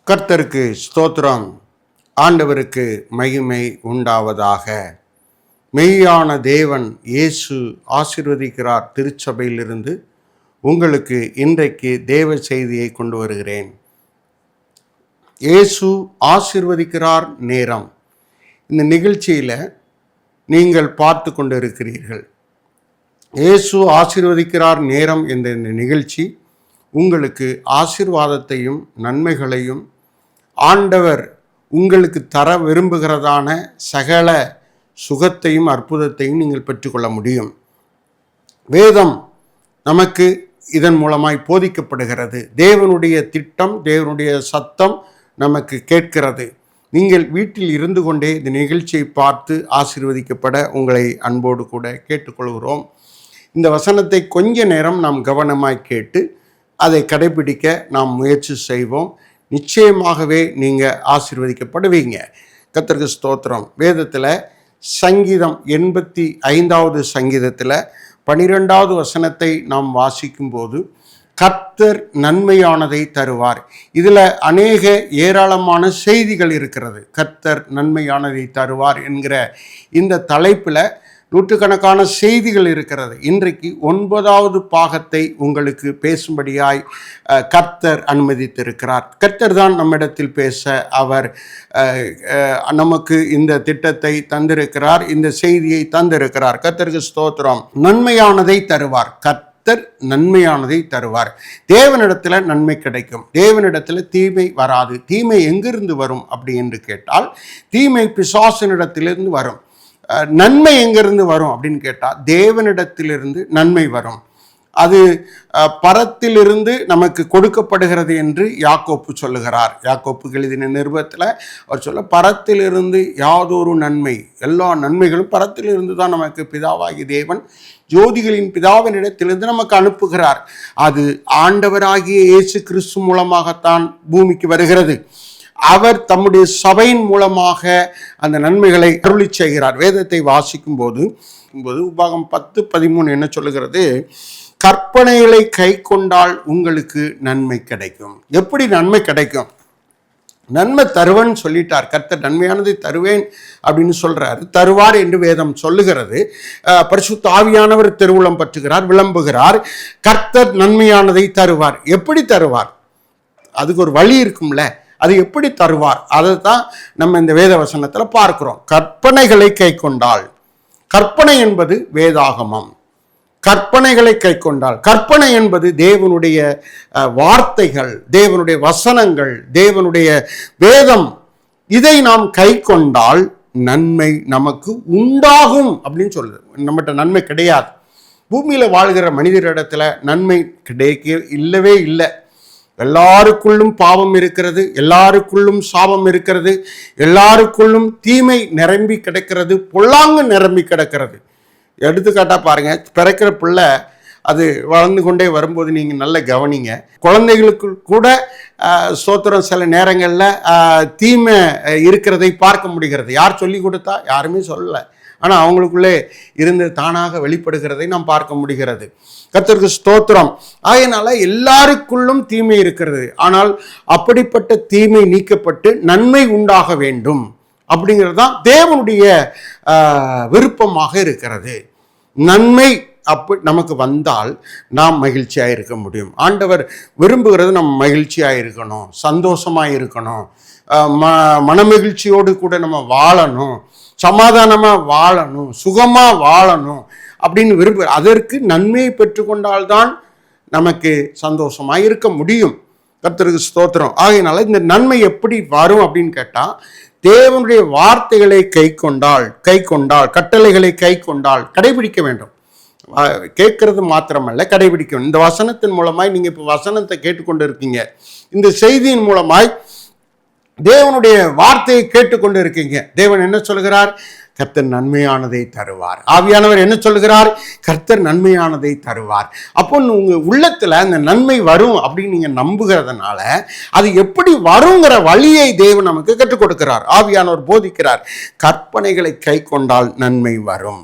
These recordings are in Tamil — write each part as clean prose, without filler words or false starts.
கர்த்தருக்கு ஸ்தோத்திரம். ஆண்டவருக்கு மகிமை உண்டாவதாக. மெய்யான தேவன் இயேசு ஆசீர்வதிக்கிறார் திருச்சபையிலிருந்து உங்களுக்கு இன்றைக்கு தேவ செய்தியை கொண்டு வருகிறேன். இயேசு ஆசீர்வதிக்கிறார் நேரம். இந்த நிகழ்ச்சியில் நீங்கள் பார்த்து கொண்டு இருக்கிறீர்கள். இயேசு ஆசீர்வதிக்கிறார் நேரம் என்ற இந்த நிகழ்ச்சி உங்களுக்கு ஆசீர்வாதத்தையும் நன்மைகளையும் ஆண்டவர் உங்களுக்கு தர விரும்புகிறதான சகல சுகத்தையும் அற்புதத்தையும் நீங்கள் பெற்றுக்கொள்ள முடியும். வேதம் நமக்கு இதன் மூலமாய் போதிக்கப்படுகிறது. தேவனுடைய திட்டம், தேவனுடைய சத்தம் நமக்கு கேட்கிறது. நீங்கள் வீட்டில் இருந்து கொண்டே இந்த நிகழ்ச்சியை பார்த்து ஆசீர்வதிக்கப்பட உங்களை அன்போடு கூட கேட்டுக்கொள்கிறோம். இந்த வசனத்தை கொஞ்ச நேரம் நாம் கவனமாய் கேட்டு அதை கடைபிடிக்க நாம் முயற்சி செய்வோம். நிச்சயமாகவே நீங்கள் ஆசீர்வதிக்கப்படுவீங்க. கர்த்தருக்கு ஸ்தோத்திரம். வேதத்தில் சங்கீதம் 85வது சங்கீதத்தில் 12வது வசனத்தை நாம் வாசிக்கும்போது கர்த்தர் நன்மையானதை தருவார். இதில் அநேக ஏராளமான செய்திகள் இருக்கிறது. கர்த்தர் நன்மையானதை தருவார் என்கிற இந்த தலைப்பில் நூற்றுக்கணக்கான செய்திகள் இருக்கிறது. இன்றைக்கு 9வது பாகத்தை உங்களுக்கு பேசும்படியாய் கர்த்தர் அனுமதித்திருக்கிறார். கர்த்தர் தான் நம்மிடத்தில் பேச அவர் நமக்கு இந்த திட்டத்தை தந்திருக்கிறார், இந்த செய்தியை தந்திருக்கிறார். கர்த்தருக்கு ஸ்தோத்திரம். நன்மையானதை தருவார். கர்த்தர் நன்மையானதை தருவார். தேவனிடத்தில் நன்மை கிடைக்கும். தேவனிடத்தில் தீமை வராது. தீமை எங்கிருந்து வரும் அப்படி என்று கேட்டால் தீமை பிசாசினிடத்திலிருந்து வரும். நன்மை எங்கிருந்து வரும் அப்படின்னு கேட்டால் தேவனிடத்திலிருந்து நன்மை வரும். அது பரத்திலிருந்து நமக்கு கொடுக்கப்படுகிறது என்று யாக்கோப்பு சொல்லுகிறார். யாக்கோப்பு எழுதின நிருபத்தில் அவர் சொல்ல, பரத்திலிருந்து யாதொரு நன்மை, எல்லா நன்மைகளும் பரத்திலிருந்து தான் நமக்கு பிதாவாகி தேவன் ஜோதிகளின் பிதாவினிடத்திலிருந்து நமக்கு அனுப்புகிறார். அது ஆண்டவராகிய இயேசு கிறிஸ்து மூலமாகத்தான் பூமிக்கு வருகிறது. அவர் தம்முடைய சபையின் மூலமாக அந்த நன்மைகளை அருளி செய்கிறார். வேதத்தை வாசிக்கும் போது உபாகம் 10:13 என்ன சொல்லுகிறது? கற்பனைகளை கை கொண்டால் உங்களுக்கு நன்மை கிடைக்கும். எப்படி நன்மை கிடைக்கும்? நன்மை தருவேன்னு சொல்லிட்டார். கர்த்தர் நன்மையானதை தருவேன் அப்படின்னு சொல்றாரு. தருவார் என்று வேதம் சொல்லுகிறது. பரிசுத்த ஆவியானவர் திருவுளம் பற்றுகிறார், விளம்புகிறார். கர்த்தர் நன்மையானதை தருவார். எப்படி தருவார்? அதுக்கு ஒரு வழி இருக்கும்ல. அது எப்படி தருவார்? அதை தான் நம்ம இந்த வேத வசனத்தில் பார்க்கிறோம். கற்பனைகளை கை கொண்டால். கற்பனை என்பது வேதாகமம். கற்பனைகளை கை கொண்டால். கற்பனை என்பது தேவனுடைய வார்த்தைகள், தேவனுடைய வசனங்கள், தேவனுடைய வேதம். இதை நாம் கை கொண்டால் நன்மை நமக்கு உண்டாகும் அப்படின்னு சொல்லுது. நம்மகிட்ட நன்மை கிடையாது. பூமியில் வாழ்கிற மனிதரிடத்துல நன்மை கிடைக்க இல்லவே இல்லை. எல்லாருக்குள்ளும் பாவம் இருக்கிறது, எல்லாருக்குள்ளும் சாபம் இருக்கிறது, எல்லாருக்குள்ளும் தீமை நிரம்பி கிடக்கிறது, பொல்லாங்கு நிரம்பி கிடக்கிறது. எடுத்துக்காட்டா பாருங்க, பிறக்கிற பிள்ளை அது வளர்ந்து கொண்டே வரும்போது நீங்கள் நல்ல கவனிங்க. குழந்தைகளுக்கு கூட ஸ்தோத்திரம் சில நேரங்களில் தீமை இருக்கிறதை பார்க்க முடிகிறது. யார் சொல்லி கொடுத்தா? யாருமே சொல்லலை. ஆனால் அவங்களுக்குள்ளே இருந்து தானாக வெளிப்படுகிறதை நாம் பார்க்க முடிகிறது. கர்த்தருக்கு ஸ்தோத்திரம். அதனால எல்லாருக்குள்ளும் தீமை இருக்கிறது. ஆனால் அப்படிப்பட்ட தீமை நீக்கப்பட்டு நன்மை உண்டாக வேண்டும் அப்படிங்கிறது தான் தேவனுடைய விருப்பமாக இருக்கிறது. நன்மை அப்படி நமக்கு வந்தால் நாம் மகிழ்ச்சியாக இருக்க முடியும். ஆண்டவர் விரும்புகிறது நம்ம மகிழ்ச்சியாக இருக்கணும், சந்தோஷமாக இருக்கணும், மனமகிழ்ச்சியோடு கூட நம்ம வாழணும், சமாதானமாக வாழணும், சுகமாக வாழணும் அப்படின்னு விரும்புகிற. அதற்கு நன்மையை பெற்றுக்கொண்டால்தான் நமக்கு சந்தோஷமாக இருக்க முடியும். கர்த்தருக்கு ஸ்தோத்திரம். ஆகையினால இந்த நன்மை எப்படி வரும் அப்படின்னு கேட்டால், தேவனுடைய வார்த்தைகளை கை கொண்டால், கட்டளைகளை கை கொண்டால், கடைபிடிக்க வேண்டும். கேட்கறது மாத்திரமல்ல, கடைபிடிக்கணும். இந்த வசனத்தின் மூலமாய் நீங்கள் இப்போ வசனத்தை கேட்டுக்கொண்டு இருக்கீங்க. இந்த செய்தியின் மூலமாய் தேவனுடைய வார்த்தையை கேட்டுக்கொண்டு இருக்கீங்க. தேவன் என்ன சொல்கிறார்? கர்த்தர் நன்மையானதை தருவார். ஆவியானவர் என்ன சொல்லுகிறார்? கர்த்தர் நன்மையானதை தருவார். அப்போ உங்க உள்ளத்துல அந்த நன்மை வரும் அப்படின்னு நீங்க நம்புகிறதுனால அது எப்படி வருங்கிற வழியை தேவன் நமக்கு கற்றுக் கொடுக்கிறார். ஆவியானவர் போதிக்கிறார். கற்பனைகளை கை கொண்டால் நன்மை வரும்.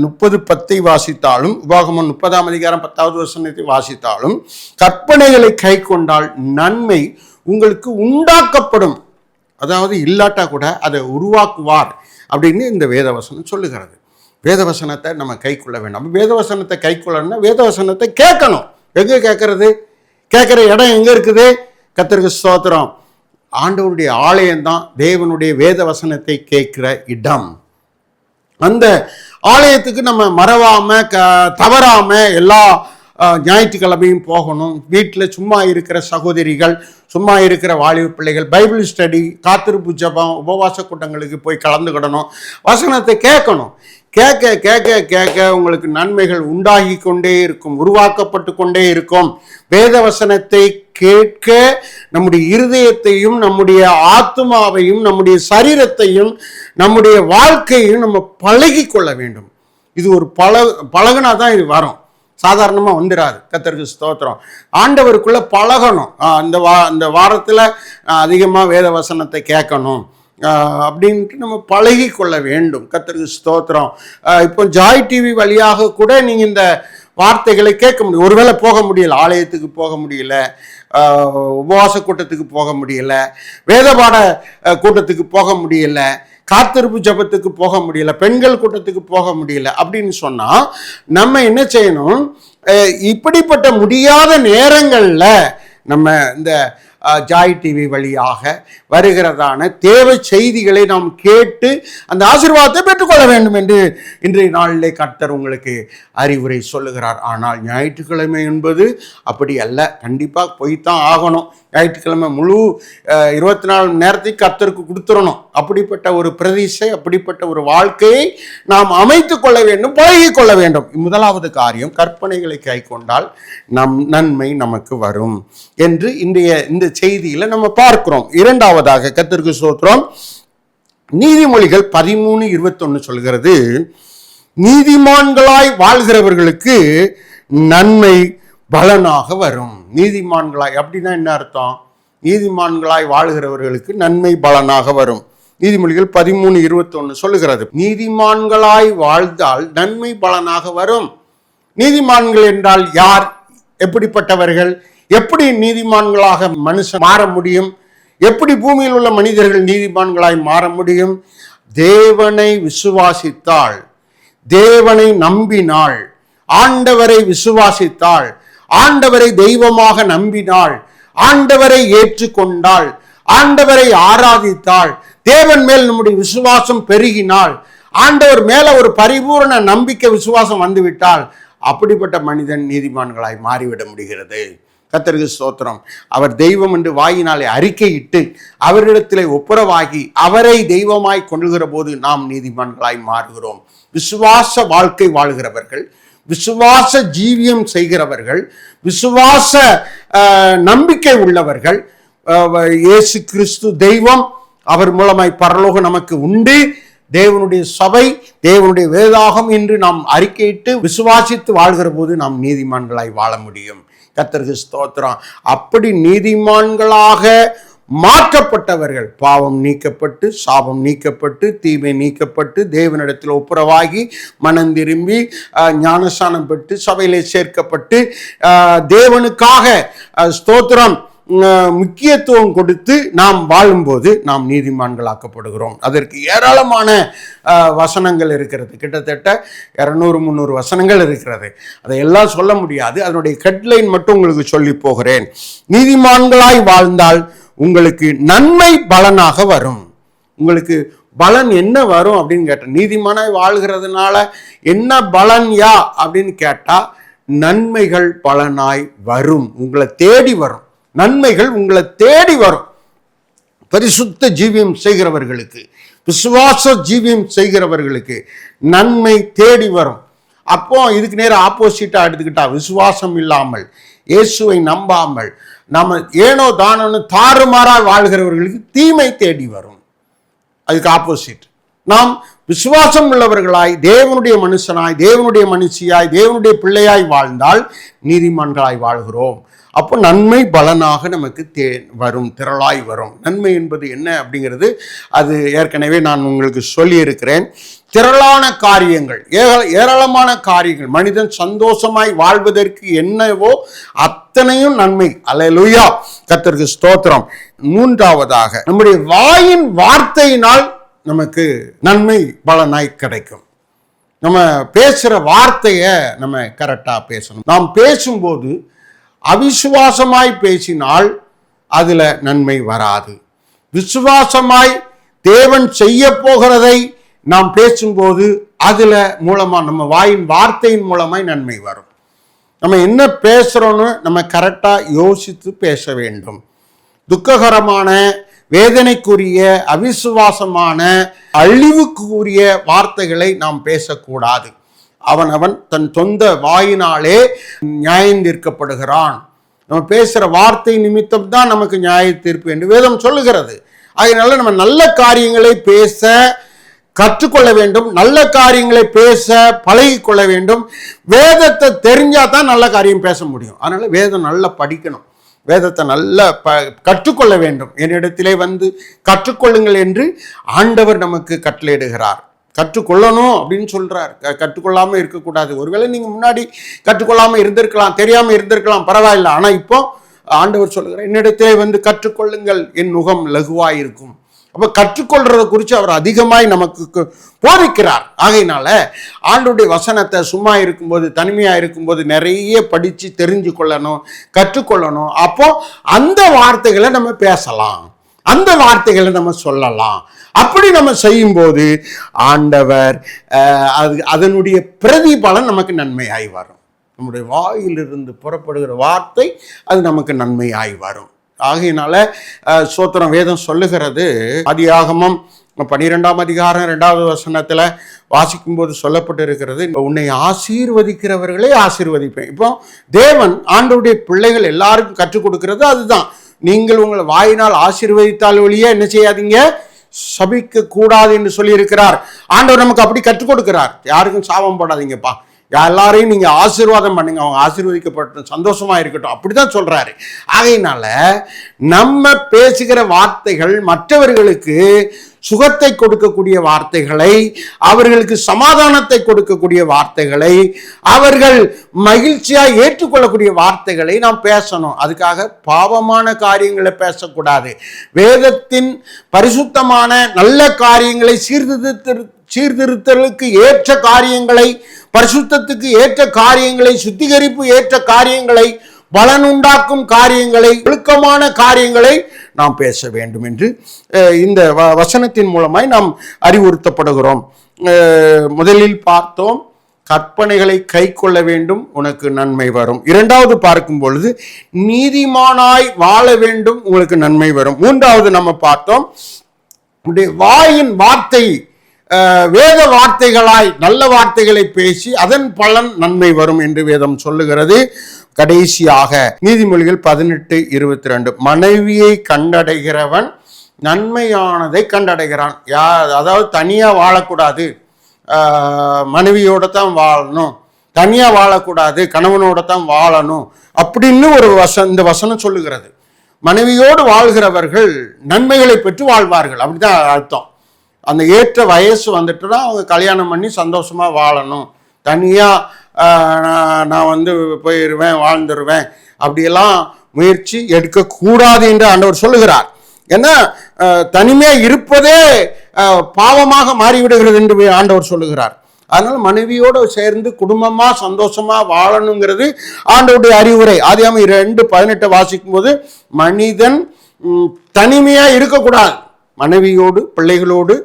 30:10 வாசித்தாலும், உபாகமம் 30:10 வாசித்தாலும், கற்பனைகளை கை கொண்டால் நன்மை உங்களுக்கு உண்டாக்கப்படும். அதாவது இல்லாட்டா கூட அதை உருவாக்குவார் அப்படின்னு இந்த வேதவசனம் சொல்லுகிறது. வேதவசனத்தை நம்ம கை கொள்ள வேண்டாம். வேதவசனத்தை கை கொள்ளணும்னா வேதவசனத்தை கேட்கணும். எங்கே கேட்கறது? கேட்குற இடம் எங்கே இருக்குது? கர்த்தருக்கு ஸ்தோத்திரம். ஆண்டவருடைய ஆலயம்தான் தேவனுடைய வேதவசனத்தை கேட்கிற இடம். அந்த ஆலயத்துக்கு நம்ம மறவாம தவறாம எல்லா ஞாயிற்றுக்கிழமையும் போகணும். வீட்டில் சும்மா இருக்கிற சகோதரிகள், சும்மா இருக்கிற வாலிப பிள்ளைகள் பைபிள் ஸ்டடி, காத்திருப்பு ஜபம், உபவாச கூட்டங்களுக்கு போய் கலந்துக்கிடணும். வசனத்தை கேட்கணும். கேட்க கேட்க கேட்க உங்களுக்கு நன்மைகள் உண்டாகி கொண்டே இருக்கும், உருவாக்கப்பட்டு கொண்டே இருக்கும். வேத வசனத்தை கேட்க நம்முடைய இருதயத்தையும் நம்முடைய ஆத்மாவையும் நம்முடைய சரீரத்தையும் நம்முடைய வாழ்க்கையும் நம்ம பழகி கொள்ள வேண்டும். இது ஒரு பழகுனா தான் இது வரும், சாதாரணமாக வந்துடாது. கர்த்தருக்கு ஸ்தோத்திரம். ஆண்டவருக்குள்ள பழகணும். அந்த வாரத்தில் அதிகமாக வேத வசனத்தை கேட்கணும் அப்படின்ட்டு நம்ம பழகி கொள்ள வேண்டும். கர்த்தருக்கு ஸ்தோத்திரம். இப்போ ஜாய் டிவி வழியாக கூட நீங்கள் இந்த வார்த்தைகளை கேட்க முடியும். ஒருவேளை போக முடியல, ஆலயத்துக்கு போக முடியல, உபவாச கூட்டத்துக்கு போக முடியல, வேதபாட கூட்டத்துக்கு போக முடியல, காத்திருப்பு ஜபத்துக்கு போக முடியல, பெண்கள் கூட்டத்துக்கு போக முடியல அப்படின்னு சொன்னால் நம்ம என்ன செய்யணும்? இப்படிப்பட்ட முடியாத நேரங்களில் நம்ம இந்த ஜாய் டிவி வழியாக வருகிறதான தேவை செய்திகளை நாம் கேட்டு அந்த ஆசீர்வாதத்தை பெற்றுக்கொள்ள வேண்டும் என்று இன்றைய நாளிலே கர்த்தர் உங்களுக்கு அறிவுரை சொல்லுகிறார். ஆனால் ஞாயிற்றுக்கிழமை என்பது அப்படி அல்ல. கண்டிப்பாக போய்த்தான் ஆகணும். ஞாயிற்றுக்கிழமை முழு 24 மணி நேரத்தையும் கர்த்தருக்கு கொடுத்துடணும். அப்படிப்பட்ட ஒரு பிரதிஷ்டை, அப்படிப்பட்ட ஒரு வாழ்க்கையை நாம் அமைத்து கொள்ள வேண்டும், பழகி கொள்ள வேண்டும். முதலாவது காரியம், கற்பனைகளை கை கொண்டால் நன்மை நமக்கு வரும் என்று இன்றைய இந்த செய்தியில நம்ம பார்க்கிறோம். இரண்டாவதாக கர்த்தருக்கு ஸ்தோத்திரம், நீதிமொழிகள் 13:21 சொல்கிறது, நீதிமான்களாய் வாழ்கிறவர்களுக்கு நன்மை பலனாக வரும். நீதிமான்களாய் அப்படின்னா என்ன அர்த்தம்? நீதிமான்களாய் வாழ்கிறவர்களுக்கு நன்மை பலனாக வரும். நீதிமொழிகள் 13:21 சொல்லுகிறது, நீதிமான்களாய் வாழ்ந்தால் நன்மை பலனாக வரும். நீதிமான்கள் என்றால் யார்? எப்படிப்பட்டவர்கள்? எப்படி நீதிமான்களாக மனுஷன் மாற முடியும்? எப்படி பூமியில் உள்ள மனிதர்கள் நீதிமான்களாய் மாற முடியும்? தேவனை விசுவாசித்தாள், தேவனை நம்பினாள், ஆண்டவரை விசுவாசித்தாள், ஆண்டவரை தெய்வமாக நம்பினாள், ஆண்டவரை ஏற்றுக்கொண்டாள், ஆண்டவரை ஆராதித்தாள், தேவன் மேல் நம்முடைய விசுவாசம் பெருகினாள், ஆண்டவர் மேல ஒரு பரிபூரண நம்பிக்கை விசுவாசம் வந்துவிட்டால் அப்படிப்பட்ட மனிதன் நீதிமான்களாய் மாறிவிட முடிகிறது. கர்த்தருக்கு ஸ்தோத்திரம். அவர் தெய்வம் என்று வாயினாலே அறிக்கையிட்டு அவரிடத்திலே ஒப்புரவாகி அவரை தெய்வமாய் கொள்ளுகிற போது நாம் நீதிமான்களாய் மாறுகிறோம். விசுவாச வாழ்க்கை வாழ்கிறவர்கள், விசுவாச ஜீவியம் செய்கிறவர்கள், விசுவாச நம்பிக்கை உள்ளவர்கள், இயேசு கிறிஸ்து தெய்வம், அவர் மூலமாய் பரலோகம் நமக்கு உண்டு, தேவனுடைய சபை, தேவனுடைய வேதாகம் என்று நாம் அறிக்கையிட்டு விசுவாசித்து வாழ்கிற போது நாம் நீதிமான்களாய் வாழ முடியும். கர்த்தருக்கு ஸ்தோத்திரம். அப்படி நீதிமான்களாக மாற்றப்பட்டவர்கள், பாவம் நீக்கப்பட்டு, சாபம் நீக்கப்பட்டு, தீமை நீக்கப்பட்டு, தேவனிடத்தில் ஒப்புரவாகி, மனம் திரும்பி, ஞானஸ்நானம் பெற்று, சபையிலே சேர்க்கப்பட்டு, தேவனுக்காக ஸ்தோத்திரம் முக்கியத்துவம் கொடுத்து நாம் வாழும்போது நாம் நீதிமான்களாக்கப்படுகிறோம். அதற்கு ஏராளமான வசனங்கள் இருக்கிறது. கிட்டத்தட்ட 200-300 வசனங்கள் இருக்கிறது. அதையெல்லாம் சொல்ல முடியாது. அதனுடைய ஹெட்லைன் மட்டும் உங்களுக்கு சொல்லி போகிறேன். நீதிமான்களாய் வாழ்ந்தால் உங்களுக்கு நன்மை பலனாக வரும். உங்களுக்கு பலன் என்ன வரும் அப்படின்னு கேட்ட, நீதிமானாய் வாழ்கிறதுனால என்ன பலன் அப்படின்னு கேட்டா, நன்மைகள் பலனாய் வரும். உங்களை தேடி வரும். நன்மைகள் உங்களை தேடி வரும். பரிசுத்த ஜீவியம் செய்கிறவர்களுக்கு, விசுவாச ஜீவியம் செய்கிறவர்களுக்கு நன்மை தேடி வரும். அப்போ இதுக்கு நேரம் ஆப்போசிட்டா எடுத்துக்கிட்டா, விசுவாசம் இல்லாமல், இயேசுவை நம்பாமல், நம்ம ஏனோ தானோன்னு தாறுமாறாக வாழ்கிறவர்களுக்கு தீமை தேடி வரும். அதுக்கு ஆப்போசிட் நாம் விசுவாசம் உள்ளவர்களாய், தேவனுடைய மனுஷனாய், தேவனுடைய மனுஷியாய், தேவனுடைய பிள்ளையாய் வாழ்ந்தால் நீதிமான்களாய் வாழ்கிறோம். அப்போ நன்மை பலனாக நமக்கு வரும், திரளாய் வரும். நன்மை என்பது என்ன அப்படிங்கிறது அது ஏற்கனவே நான் உங்களுக்கு சொல்லியிருக்கிறேன். திரளான காரியங்கள், ஏராளமான காரியங்கள், மனிதன் சந்தோஷமாய் வாழ்வதற்கு என்னவோ அத்தனையும் நன்மை. அல்லேலூயா, கர்த்தருக்கு ஸ்தோத்திரம். மூன்றாவதாக, நம்முடைய வாயின் வார்த்தையினால் நமக்கு நன்மை பலனாய் கிடைக்கும். நம்ம பேசுகிற வார்த்தையை நம்ம கரெக்டாக பேசணும். நாம் பேசும்போது அவிசுவாசமாய் பேசினால் அதுல நன்மை வராது. விசுவாசமாய் தேவன் செய்ய போகிறதை நாம் பேசும்போது அதுல மூலமா, நம்ம வாயின் வார்த்தையின் மூலமாய் நன்மை வரும். நம்ம என்ன பேசுறோன்னு நம்ம கரெக்டா யோசித்து பேச வேண்டும். துக்ககரமான, வேதனைக்குரிய, அவிசுவாசமான, அழிவுக்குரிய வார்த்தைகளை நாம் பேசக்கூடாது. அவன் தன் சொந்த வாயினாலே நியாயம் தீர்க்கப்படுகிறான். நம்ம பேசுகிற வார்த்தை நிமித்தம் தான் நமக்கு நியாய தீர்ப்பு என்று வேதம் சொல்லுகிறது. அதனால நம்ம நல்ல காரியங்களை பேச கற்றுக்கொள்ள வேண்டும். நல்ல காரியங்களை பேச பழகிக்கொள்ள வேண்டும். வேதத்தை தெரிஞ்சா தான் நல்ல காரியம் பேச முடியும். அதனால வேதம் நல்லா படிக்கணும், வேதத்தை நல்லா கற்றுக்கொள்ள வேண்டும். என்னிடத்திலே வந்து கற்றுக்கொள்ளுங்கள் என்று ஆண்டவர் நமக்கு கட்டளையிடுகிறார். கற்றுக்கொள்ளணும் அப்படின்னு சொல்றார். கற்றுக்கொள்ளாமல் இருக்கக்கூடாது. ஒருவேளை நீங்க முன்னாடி கற்றுக்கொள்ளாமல் இருந்திருக்கலாம், தெரியாமல் இருந்திருக்கலாம், பரவாயில்லை. ஆனா இப்போ ஆண்டவர் சொல்லுகிறார், என்னிடத்திலே வந்து கற்றுக்கொள்ளுங்கள், என் நுகம் லகுவாயிருக்கும். அப்ப கற்றுக்கொள்றதை குறித்து அவர் அதிகமாய் நமக்கு போதிக்கிறார். ஆகையினால ஆண்டவருடைய வசனத்தை சும்மா இருக்கும்போது, தனிமையா இருக்கும்போது நிறைய படிச்சு தெரிஞ்சு கொள்ளணும், கற்றுக்கொள்ளணும். அப்போ அந்த வார்த்தைகளை நம்ம பேசலாம், அந்த வார்த்தைகளை நம்ம சொல்லலாம். அப்படி நம்ம செய்யும்போது ஆண்டவர் அதனுடைய பிரதிபலன் நமக்கு நன்மையாய் வரும். நம்முடைய வாயிலிருந்து புறப்படுகிற வார்த்தை அது நமக்கு நன்மையாய் வரும். ஆகையினால ஸ்தோத்திரம், வேதம் சொல்லுகிறது. ஆதியாகமம் 12ஆம் அதிகாரம் 2வது வசனத்துல வாசிக்கும் போது சொல்லப்பட்டு இருக்கிறது, உன்னை ஆசீர்வதிக்கிறவர்களே ஆசீர்வதிப்பேன். இப்போ தேவன் ஆண்டவருடைய பிள்ளைகள் எல்லாருக்கும் கற்றுக் கொடுக்கிறது அதுதான். நீங்கள் உங்களை வாயினால் ஆசீர்வதித்தால் ஒழிய என்ன செய்யாதீங்க, சபிக்க கூடாது என்று சொல்லி இருக்கிறார். ஆண்டவர் நமக்கு அப்படி கற்றுக் கொடுக்கிறார். யாருக்கும் சாபம் போடாதீங்கப்பா, எல்லாரையும் நீங்க ஆசீர்வாதம் பண்ணுங்க, அவங்க ஆசீர்வதிக்கப்பட்டு சந்தோஷமா இருக்கட்டும், அப்படிதான் சொல்றாரு. ஆகையினால நம்ம பேசுகிற வார்த்தைகள் மற்றவர்களுக்கு சுகத்தை கொடுக்கக்கூடிய வார்த்தைகளை, அவர்களுக்கு சமாதானத்தை கொடுக்கக்கூடிய வார்த்தைகளை, அவர்கள் மகிழ்ச்சியா ஏற்றுக்கொள்ளக்கூடிய வார்த்தைகளை நாம் பேசணும். அதுக்காக பாவமான காரியங்களை பேசக்கூடாது. வேதத்தின் பரிசுத்தமான நல்ல காரியங்களை சீர்திருத்தலுக்கு ஏற்ற காரியங்களை, பரிசுத்தத்துக்கு ஏற்ற காரியங்களை, சுத்திகரிப்பு ஏற்ற காரியங்களை, பலனுண்டாக்கும் காரியங்களை, ஒழுக்கமான காரியங்களை நாம் பேச வேண்டும் என்று இந்த வசனத்தின் மூலமாய் நாம் அறிவுறுத்தப்படுகிறோம். முதலில் பார்த்தோம், கற்பனைகளை கை கொள்ள வேண்டும், உனக்கு நன்மை வரும். இரண்டாவது பார்க்கும் பொழுது நீதிமானாய் வாழ வேண்டும், உங்களுக்கு நன்மை வரும். மூன்றாவது நம்ம பார்த்தோம், வாயின் வார்த்தை வேத வார்த்தைகளாய் நல்ல வார்த்தைகளை பேசி அதன் பலன் நன்மை வரும் என்று வேதம் சொல்லுகிறது. கடைசியாக நீதிமொழிகள் 18:22, மனைவியை கண்டடைகிறவன் நன்மையானதை கண்டடைகிறான். அதாவது தனியா வாழக்கூடாது, மனைவியோட தான் வாழணும், தனியா வாழக்கூடாது, கணவனோட தான் வாழணும் அப்படின்னு ஒரு இந்த வசனம் சொல்லுகிறது. மனைவியோடு வாழ்கிறவர்கள் நன்மைகளை பெற்று வாழ்வார்கள், அப்படிதான் அர்த்தம். அந்த ஏற்ற வயசு வந்துட்டுனா அவங்க கல்யாணம் பண்ணி சந்தோஷமா வாழணும். தனியா நான் வந்து போயிடுவேன், வாழ்ந்துருவேன், அப்படியெல்லாம் முயற்சி எடுக்கக்கூடாது என்று ஆண்டவர் சொல்லுகிறார். ஏன்னா தனிமையா இருப்பதே பாவமாக மாறிவிடுகிறது என்று ஆண்டவர் சொல்லுகிறார். அதனால மனைவியோடு சேர்ந்து குடும்பமா சந்தோஷமா வாழணுங்கிறது ஆண்டவருடைய அறிவுரை. ஆதியாகமம் 2:18 வாசிக்கும் போது மனிதன் தனிமையா இருக்கக்கூடாது, மனைவியோடு பிள்ளைகளோடு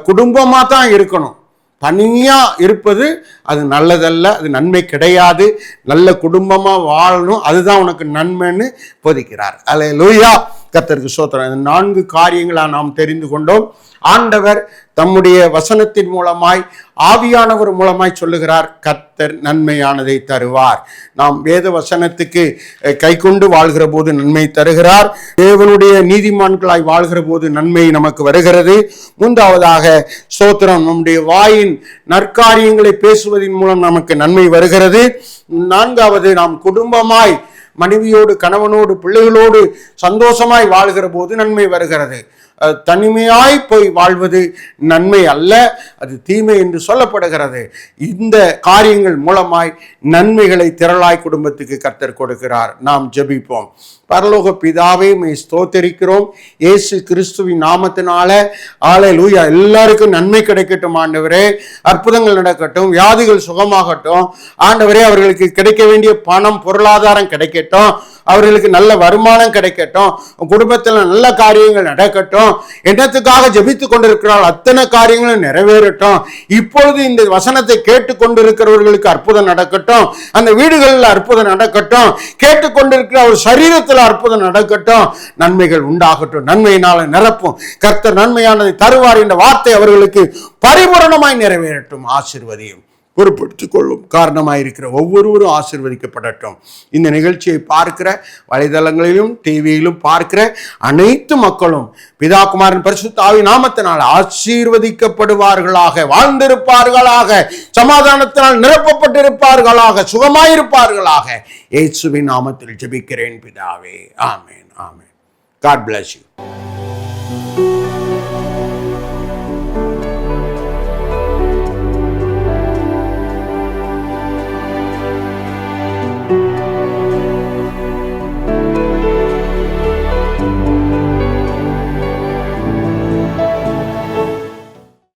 குடும்பமா தான் இருக்கணும். தனியா இருப்பது அது நல்லதல்ல, அது நன்மை கிடையாது. நல்ல குடும்பமா வாழணும், அதுதான் உனக்கு நன்மைன்னு போதிக்கிறார். அல்லேலூயா. கர்த்தருக்கு ஸ்தோத்திரம். இந்த 4 காரியங்களா நாம் தெரிந்து கொண்டோம். ஆண்டவர் தம்முடைய வசனத்தின் மூலமாய், ஆவியானவர் மூலமாய் சொல்லுகிறார், கர்த்தர் நன்மையானதை தருவார். நாம் வேத வசனத்துக்கு கை கொண்டு வாழ்கிற போது நன்மை தருகிறார். தேவனுடைய நீதிமான்களாய் வாழ்கிற போது நன்மை நமக்கு வருகிறது. 3வதாக ஸ்தோத்திரம், நம்முடைய வாயின் நற்காரியங்களை பேசுவதன் மூலம் நமக்கு நன்மை வருகிறது. 4வது, நாம் குடும்பமாய் மனைவியோடு, கணவனோடு, பிள்ளைகளோடு சந்தோஷமாய் வாழ்கிற போது நன்மை வருகிறது. தனிமையாய் போய் வாழ்வது நன்மை அல்ல, அது தீமை என்று சொல்லப்படுகிறது. இந்த காரியங்கள் மூலமாய் நன்மைகளை திரளாய் குடும்பத்துக்கு கர்த்தர் கொடுக்கிறார். நாம் ஜெபிப்போம். பரலோக பிதாவே, மை ஸ்தோத்திரிக்கிறோம். இயேசு கிறிஸ்துவின் நாமத்தினால ஹல்லேலூயா. எல்லாருக்கும் நன்மை கிடைக்கட்டும் ஆண்டவரே. அற்புதங்கள் நடக்கட்டும், வியாதிகள் சுகமாகட்டும் ஆண்டவரே. அவர்களுக்கு கிடைக்க வேண்டிய பணம், பொருளாதாரம் கிடைக்கட்டும், அவர்களுக்கு நல்ல வருமானம் கிடைக்கட்டும், குடும்பத்தில் நல்ல காரியங்கள் நடக்கட்டும். என்னத்துக்காக ஜெபித்துக் கொண்டிருக்கிறாள் அத்தனை காரியங்களும் நிறைவேறட்டும். இப்பொழுது இந்த வசனத்தை கேட்டுக் கொண்டிருக்கிறவர்களுக்கு அற்புதம் நடக்கட்டும், அந்த வீடுகளில் அற்புதம் நடக்கட்டும், கேட்டுக்கொண்டிருக்கிற ஒரு சரீரத்தில் அற்புதம் நடக்கட்டும், நன்மைகள் உண்டாகட்டும், நன்மையினால நிரப்பும். கர்த்தர் நன்மையானதை தருவார் என்ற வார்த்தை அவர்களுக்கு பரிபூரணமாய் நிறைவேறட்டும். ஆசீர்வதியும், பொறுப்படுத்திக் கொள்ளும் காரணமாயிருக்கிற ஒவ்வொருவரும் ஆசீர்வதிக்கப்படட்டும். இந்த நிகழ்ச்சியை பார்க்கிற வலைதளங்களிலும் டிவியிலும் பார்க்கிற அனைத்து மக்களும் பிதாகுமாரன் பரிசுத்த ஆவி நாமத்தினால் ஆசீர்வதிக்கப்படுவார்களாக, வாழ்ந்திருப்பார்களாக, சமாதானத்தினால் நிரப்பப்பட்டிருப்பார்களாக, சுகமாயிருப்பார்களாக. இயேசுவின் நாமத்தில் ஜெபிக்கிறேன் பிதாவே. ஆமென், ஆமென். God bless you.